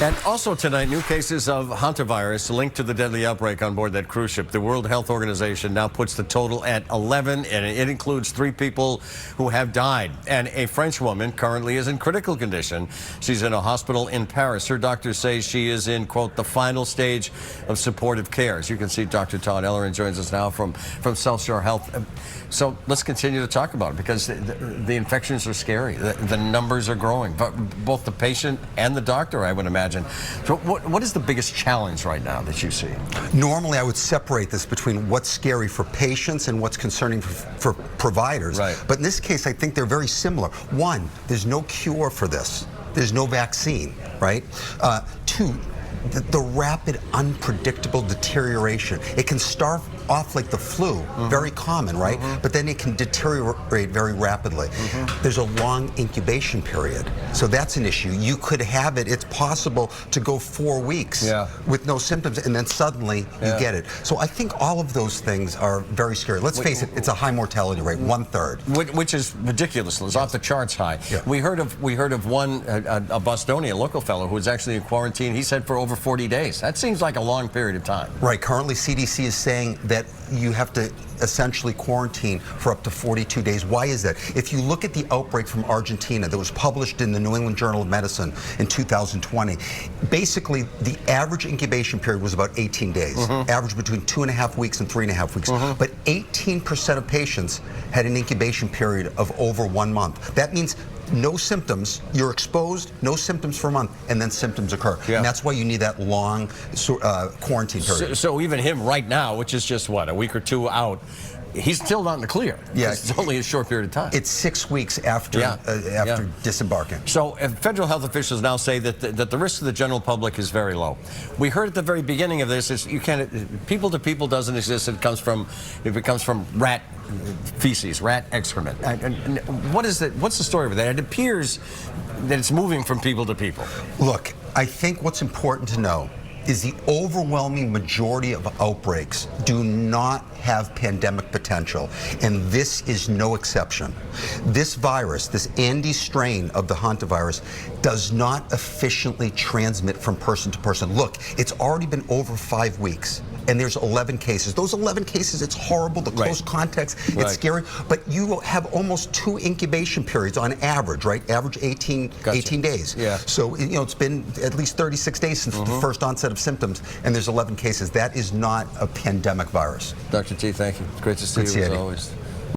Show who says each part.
Speaker 1: And also tonight, new cases of hantavirus linked to the deadly outbreak on board that cruise ship. The World Health Organization now puts the total at 11, and it includes 3 people who have died. And a French woman currently is in critical condition. She's in a hospital in Paris. Her doctors say she is in, quote, the final stage of supportive care. As you can see, Dr. Todd Ellerin joins us now from South Shore Health. So let's continue to talk about it, because the infections are scary. The numbers are growing, but both the patient and the doctor, I would imagine. So what is the biggest challenge right now that you see?
Speaker 2: Normally, I would separate this between what's scary for patients and what's concerning for providers.
Speaker 1: Right.
Speaker 2: But in this case, I think they're very similar. One, there's no cure for this. There's no vaccine, right? Two, the rapid, unpredictable deterioration. It can start off like the flu, very common, right? But then it can deteriorate very rapidly. There's a long incubation period, so that's an issue. You could have it, it's possible to go 4 weeks with no symptoms, and then suddenly you get it. So I think all of those things are very scary. Let's face it, it's a high mortality rate, 1/3.
Speaker 1: Which is ridiculous. It's off the charts high.
Speaker 2: Yeah.
Speaker 1: We heard of one, a Bostonian, a local fellow who was actually in quarantine. He said for over 40 days. That seems like a long period of time.
Speaker 2: Right. Currently, CDC is saying that you have to essentially quarantine for up to 42 days. Why is that? If you look at the outbreak from Argentina that was published in the New England Journal of Medicine in 2020, basically the average incubation period was about 18 days, average between 2.5 weeks and 3.5 weeks. But 18% of patients had an incubation period of over 1 month. That means no symptoms, you're exposed, no symptoms for a month, and then symptoms occur. And that's why you need that long quarantine period.
Speaker 1: So even him right now, which is just, what, a week or 2 out, he's still not in the clear. Yeah. It's only a short period of time.
Speaker 2: It's 6 weeks after disembarking.
Speaker 1: So federal health officials now say that the risk to the general public is very low. We heard at the very beginning of this, is you can't, people to people doesn't exist. It comes from rat feces, rat excrement. And what's the story with that? It appears that it's moving from people to people.
Speaker 2: Look, I think what's important to know is the overwhelming majority of outbreaks do not have pandemic potential, and this is no exception. This virus, this Andes strain of the hantavirus, does not efficiently transmit from person to person. Look, it's already been over 5 weeks, and there's 11 cases. Those 11 cases, it's horrible, the close context, it's scary, but you have almost 2 incubation periods on average, right? Average 18 days. So, you know, it's been at least 36 days since the first onset of symptoms, and there's 11 cases. That is not a pandemic virus.
Speaker 1: Dr. T, thank you. It's great to see you as always.